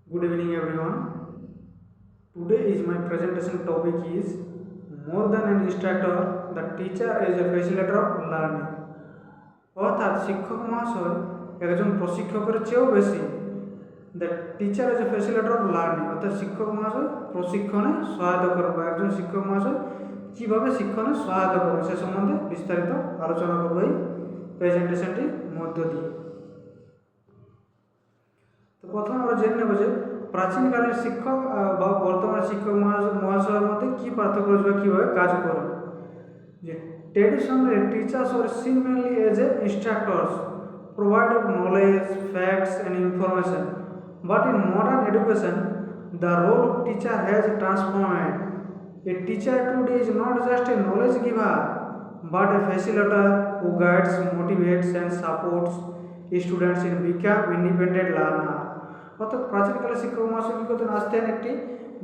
Good evening everyone. Today is my presentation topic is more than an instructor, the teacher is a facilitator of learning. অর্থাৎ শিক্ষক মহাশয় একজন প্রশিক্ষকের চেয়েও বেশি the teacher is a facilitator of learning, অর্থাৎ শিক্ষক মহাশয় প্রশিক্ষণে সহায়তা করবে। একজন শিক্ষক মহাশয় কীভাবে শিক্ষণে সহায়তা করবে সে সম্বন্ধে বিস্তারিত আলোচনা করবো এই প্রেজেন্টেশনটির মধ্য দিয়ে। তো প্রথমে আমরা জেনে নেব যে প্রাচীনকালের শিক্ষক বা বর্তমান শিক্ষক মহাশয়ের মধ্যে কী পার্থক্য রয়েছে বা কীভাবে কাজ করে। যে traditional teachers or seen mainly as a instructors, provider of knowledge, facts and information. But in modern education, the role of teacher has transformed. A teacher today is not just a knowledge giver, but a facilitator who guides, motivates and supports students in become independent learner. অর্থাৎ প্রাচীনকালে শিক্ষক মহাশয় কী করতেন, আসতেন একটি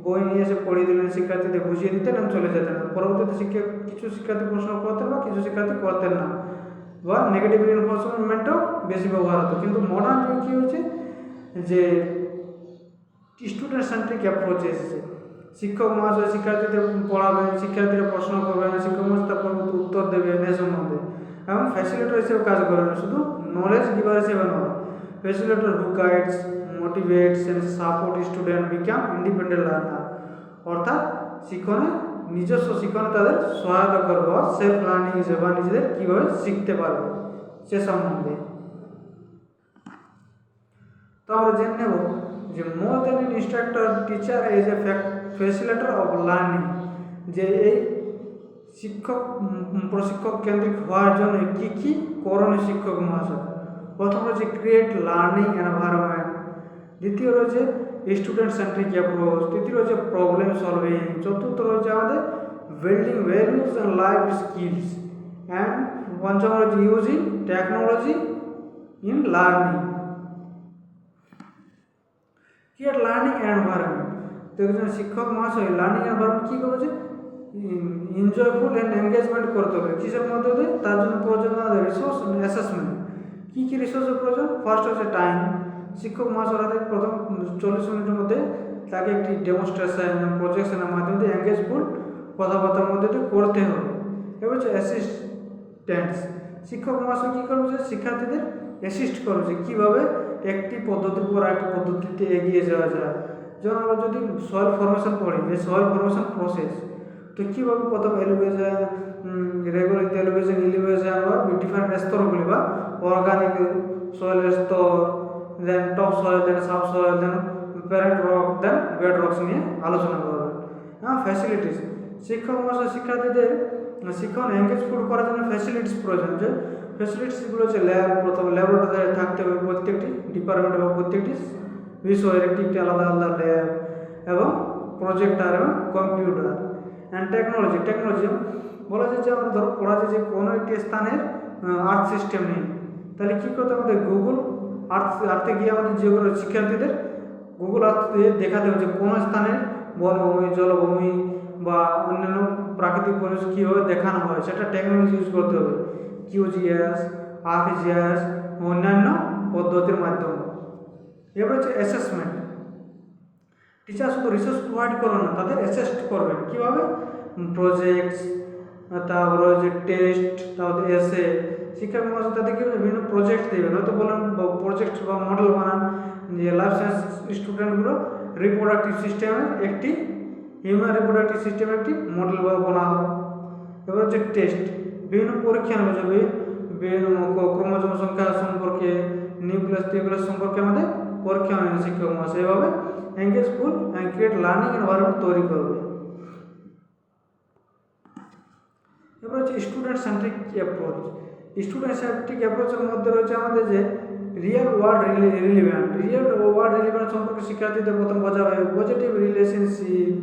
বই নিয়ে এসে পড়িয়ে দিলেন, শিক্ষার্থীদের বুঝিয়ে দিতেন এবং চলে যেতেন। পরবর্তীতে কিছু শিক্ষার্থী প্রশ্ন করতেন বা কিছু শিক্ষার্থী করতেন না, বা নেগেটিভ ইনফরমেশনমেন্টও বেশি ব্যবহার হতো। কিন্তু মডার্ন যুগে কী হয়েছে যে স্টুডেন্ট সেন্ট্রিক অ্যাপ্রোচ এসেছে। শিক্ষক মহাশয় শিক্ষার্থীদের পড়াবেন, শিক্ষার্থীরা প্রশ্ন করবেন, শিক্ষক মহাশয় তার পরবর্তী উত্তর দেবেন এ সম্বন্ধে, এবং ফ্যাসিলিটেটর হিসেবে কাজ করবেন, শুধু নলেজ গিভার হিসেবে নয়। Facilitator who guides, motivates and support student become independent learner, অর্থাৎ শিক্ষণে নিজস্ব শিক্ষণে তাদের সহায়তা করবে, সেলফ লার্নিং হিসেবে বা নিজেদের কীভাবে শিখতে পারবে সে সম্বন্ধে। তো আমরা জেনে নেব যে more than an instructor, teacher is a facilitator of learning, যে এই শিক্ষক প্রশিক্ষক কেন্দ্রিক হওয়ার জন্য কী কী করণীয় শিক্ষক মহাশয়। প্রথম রয়েছে ক্রিয়েট লার্নিং এনভায়রনমেন্ট, দ্বিতীয় রয়েছে স্টুডেন্ট সেন্ট্রিক অ্যাপ্রোচ, তৃতীয় রয়েছে প্রবলেম সলভিং, চতুর্থ রয়েছে আমাদের building values and life skills, and পঞ্চম রয়েছে using technology in learning. Create learning environment, তো একজন শিক্ষক মহাশয় লার্নিং এনভায়রনমেন্ট কী করেছে, এনজয়ফুল অ্যান্ড এঙ্গেজমেন্ট করতে হবে। কিসের মধ্যে দিয়ে? তার জন্য প্রয়োজন রিসোর্স অ্যাসেসমেন্ট। কী কী রিসোর্সের প্রয়োজন? ফার্স্ট হচ্ছে টাইম। শিক্ষক মহাশয়রা প্রথম 40 মিনিটের মধ্যে তাকে একটি ডেমনস্ট্রেশন প্রজেকশনের মাধ্যমে এঙ্গেজফুল কথাবার্তার মধ্যে দিয়ে করতে হবে। এবার হচ্ছে অ্যাসিস্ট্যান্টস, শিক্ষক মহাশয় কী করবে, যে শিক্ষার্থীদের অ্যাসিস্ট করবে যে কীভাবে একটি পদ্ধতির পর একটি পদ্ধতিতে এগিয়ে যাওয়া যায়। যেমন আমরা যদি সয়েল ফরমেশন পড়ি, যে সয়েল ফরমেশন প্রসেস, তো কীভাবে প্রথম এলিভেশন, রেগুলার এলিভেশন, ইলিভেশন বা ডিফারেন্ট স্তরগুলি বা অর্গানিক সয়েলের স্তর, দেন টপ সয়েল, দেন সাব সয়েল, দেন প্যারেন্ট রক, দেন বেড রক্স নিয়ে আলোচনা করবেন। হ্যাঁ, ফ্যাসিলিটিস, শিক্ষক মহাশয় শিক্ষার্থীদের শিক্ষণ এঙ্গেজফুল করার জন্য ফ্যাসিলিটিস প্রয়োজন। যে ফ্যাসিলিটিসগুলো হচ্ছে ল্যাব, প্রথম ল্যাবরেটরি থাকতে হবে প্রত্যেকটি ডিপার্টমেন্ট বা প্রত্যেকটি বিষয়ের একটি একটি আলাদা আলাদা ল্যাব, এবং প্রজেক্টার এবং কম্পিউটার। অ্যান্ড টেকনোলজি, টেকনোলজি বলা যায় যে আমরা ধরো পড়া যায় যে কোনো একটি স্থানের আর্থ সিস্টেম নেই, তাহলে কী করতে আমাদের গুগল আর্থে গিয়ে আমাদের যেগুলো শিক্ষার্থীদের গুগল আর্থে দেখাতে হবে যে কোনো স্থানের বনভূমি, জলভূমি বা অন্যান্য প্রাকৃতিক পরিবেশ কীভাবে দেখানো হয়, সেটা টেকনোলজি ইউজ করতে হবে, কিউজিএস, আর্কজিএস, অন্যান্য পদ্ধতির মাধ্যমে। এবার হচ্ছে অ্যাসেসমেন্ট, টিচার শুধু রিসোর্স প্রোভাইড করবে না, তাদের অ্যাসেস্ট করবেন কীভাবে, প্রজেক্টস, তারপরে হচ্ছে টেস্ট, তারপরে এসে। শিক্ষক মহাশয় তাদেরকে বিভিন্ন প্রজেক্ট দেবেন, হয়তো বলেন প্রজেক্ট বা মডেল বানান যে লাইফ সায়েন্স স্টুডেন্টগুলো রিপ্রোডাক্টিভ সিস্টেমের একটি হিউম্যান রিপ্রোডাক্টিভ সিস্টেমের একটি মডেল বানাবো। এবার হচ্ছে টেস্ট, বিভিন্ন পরীক্ষা নেওয়া যাবে, বিভিন্ন ক্রোমোজোম সংখ্যা সম্পর্কে, নিউক্লিয়াস টিউক্লিয়াস সম্পর্কে আমাদের পরীক্ষা নেবে শিক্ষক মহাশয়। এভাবে engageful and create learning environment তৈরি করবে। এবার হচ্ছে student centric approach, student centric অ্যাপ্রোচের মধ্যে রয়েছে আমাদের যে real world relevant, real world relevant সম্পর্কে শিক্ষার্থীদের প্রথম বোঝাবে। পজিটিভ রিলেশনশিপ,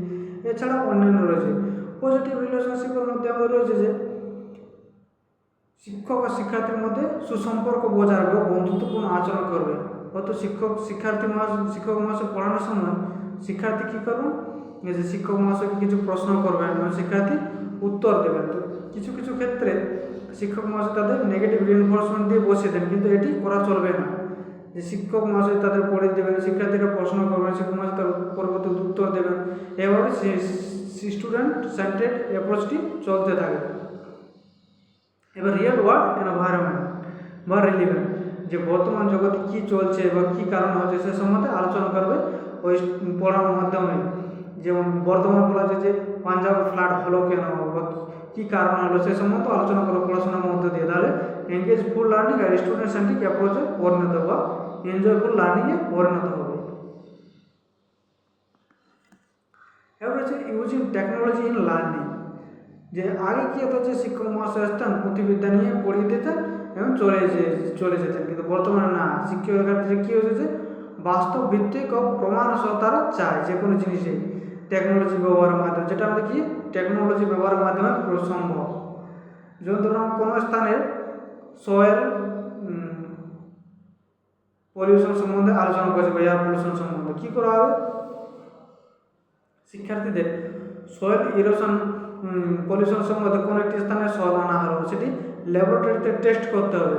এছাড়াও অন্যান্য রয়েছে। পজিটিভ রিলেশনশিপের মধ্যে আমাদের রয়েছে যে শিক্ষক ও শিক্ষার্থীর মধ্যে সুসম্পর্ক বজায় রাখবে, বন্ধুত্বপূর্ণ আচরণ করবে। হয়তো শিক্ষক মহাশয় পড়ানোর সময় শিক্ষার্থী কী করবেন, যে শিক্ষক মহাশয়কে কিছু প্রশ্ন করবেন এবং শিক্ষার্থী উত্তর দেবেন। তো কিছু কিছু ক্ষেত্রে শিক্ষক মহাশয় তাদের নেগেটিভ রিইনফোর্সমেন্ট দিয়ে বসিয়ে দেন, কিন্তু এটি করা চলবে না। যে শিক্ষক মহাশয় তাদের পড়িয়ে দেবেন, শিক্ষার্থীরা প্রশ্ন করবেন, শিক্ষক মহাশয় তার পরবর্তী উত্তর দেবেন। এভাবে স্টুডেন্ট সেন্টার্ড অ্যাপ্রোচটি চলতে থাকে। এবার রিয়েল ওয়ার্ল্ড এনভায়রনমেন্ট বা রিলিভেন্ট, যে বর্তমান জগতে কী চলছে বা কী কারণ হচ্ছে সে সম্বন্ধে আলোচনা করবে ওই পড়ার মাধ্যমে। যেমন বর্তমানে বলা যায় যে পাঞ্জাবে ফ্লাড হলো কেন বা কী কারণ হলো সে সম্বন্ধে আলোচনা করবে পড়াশোনার মধ্যে দিয়ে। তাহলে এনগেজফুল লার্নিং আর স্টুডেন্ট সেন্ট্রিক অ্যাপ্রোচে পরিণত বা এনজয়ফুল লার্নিংয়ে পরিণত হবে। এবার হচ্ছে ইউজিং টেকনোলজি ইন লার্নিং, যে আগে কী হতো যে শিক্ষক মহাশয় আসতেন, পুঁথিবিদ্যা নিয়ে পড়িয়ে দিতেন এবং চলে যেতেন, কিন্তু বর্তমানে না, শিক্ষকের ক্ষেত্রে কী হয়েছে বাস্তব ভিত্তিক ও প্রমাণ সহ তারা চায় যে কোনো জিনিসে টেকনোলজি ব্যবহারের মাধ্যমে, যেটা আমাদের কি টেকনোলজি ব্যবহারের মাধ্যমে সম্ভব। যেমন ধরুন কোনো স্থানের সয়েল পলিউশন সম্বন্ধে আলোচনা করছে বা এয়ার পলিউশন সম্বন্ধে, কী করা হবে, শিক্ষার্থীদের সয়েল ইরোশন পলিউশন সম্বন্ধে কোনো একটি স্থানে সয়েল আনা হলো, সেটি ল্যাবরেটরিতে টেস্ট করতে হবে।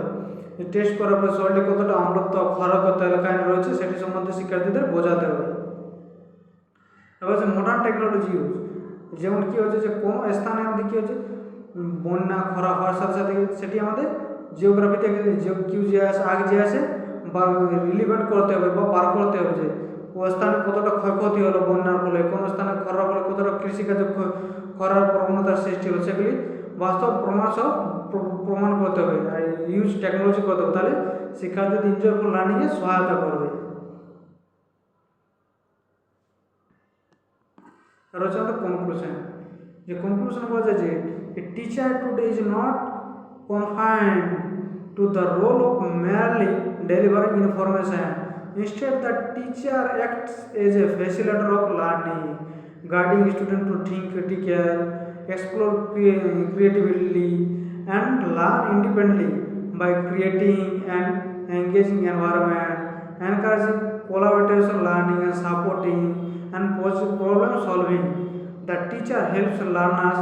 টেস্ট করার পর সয়েলটি কতটা আম্লত্ব ক্ষারকত্ব এলাকায় রয়েছে সেটি সম্বন্ধে শিক্ষার্থীদের বোঝাতে হবে। এবার হচ্ছে মডার্ন টেকনোলজি ইউজ, যেমন কী হচ্ছে যে কোনো স্থানে আমাদের কী হচ্ছে বন্যা খরা হওয়ার সাথে সাথে সেটি আমাদের জিওগ্রাফি থেকে কিউজিআইএস আছে বা রিলিভেন্ট করতে হবে বা বার করতে হবে যে ও স্থানে কতটা ক্ষয়ক্ষতি হলো বন্যার ফলে, কোনো স্থানে খরার ফলে কতটা কৃষিকাজে খরার প্রবণতার সৃষ্টি হলো, সেগুলি বাস্তব প্রমাণ সহ প্রমাণ করতে হবে আর ইউজ টেকনোলজি করতে হবে। তাহলে শিক্ষার্থীদের এনজয়ফুল লার্নিংয়ে সহায়তা করবে। আর হচ্ছে আমাদের কনক্লুশন, যে কনক্লুশন বলা যায় যে a teacher today is not confined to the role of merely delivering information. Instead, the teacher acts as a facilitator of learning, guiding students to think critically, explore creatively, and learn independently by creating an engaging environment, encouraging collaboration learning and supporting and problem solving. The teacher helps learners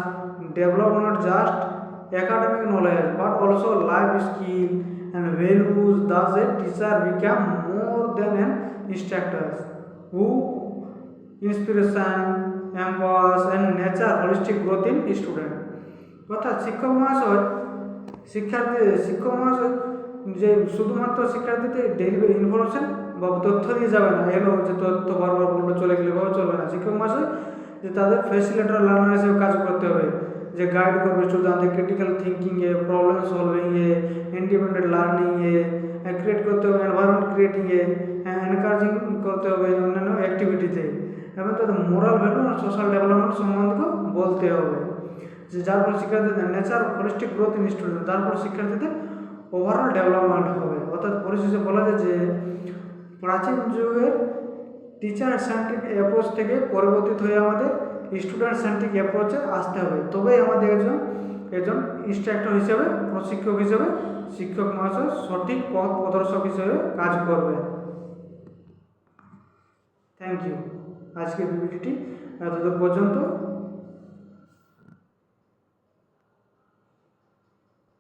develop not just academic knowledge but also life skill and values. Thus a teacher become more than an instructor who inspiration empowers and nature holistic growth in student। অর্থাৎ শিক্ষক মহাশয় যে শুধুমাত্র শিক্ষার্থীদের delivery information বা তথ্য দিয়ে যাবে না, এলো যে তথ্য বারবার বললে চলে গেলে এভাবে চলবে না। শিক্ষক মহাশয় যে তাদের ফ্যাসিলিটেটর লার্নার হিসেবে কাজ করতে হবে, যে গাইড করবে স্টুডেন্টদের ক্রিটিক্যাল থিঙ্কিংয়ে, প্রবলেম সলভিংয়ে, ইন্ডিপেন্ডেন্ট লার্নিংয়ে, ক্রিয়েট করতে হবে এনভায়রনমেন্ট ক্রিয়েটিংয়ে, এনকারেজিং করতে হবে অন্যান্য অ্যাক্টিভিটিতে, এবং তাদের মোরাল ভ্যালু আর সোশ্যাল ডেভেলপমেন্ট সম্বন্ধে বলতে হবে, যে যার ফলে শিক্ষার্থীদের nature holistic growth in student, তারপর শিক্ষার্থীদের ওভারঅল ডেভেলপমেন্ট হবে। অর্থাৎ পরিশেষে বলা যায় যে প্রাচীন যুগের টিচার সেন্ট্রিক অ্যাপ্রোচ থেকে পরিবর্তিত হয়ে আমাদের স্টুডেন্ট সেন্ট্রিক অ্যাপ্রোচে আসতে হবে, তবেই আমাদের একজন ইনস্ট্রাক্টর হিসেবে, প্রশিক্ষক হিসেবে শিক্ষক মহাশয় সঠিক পথ প্রদর্শক হিসেবে কাজ করবে। Thank you. আজকের ভিডিওটি এতদূর পর্যন্ত।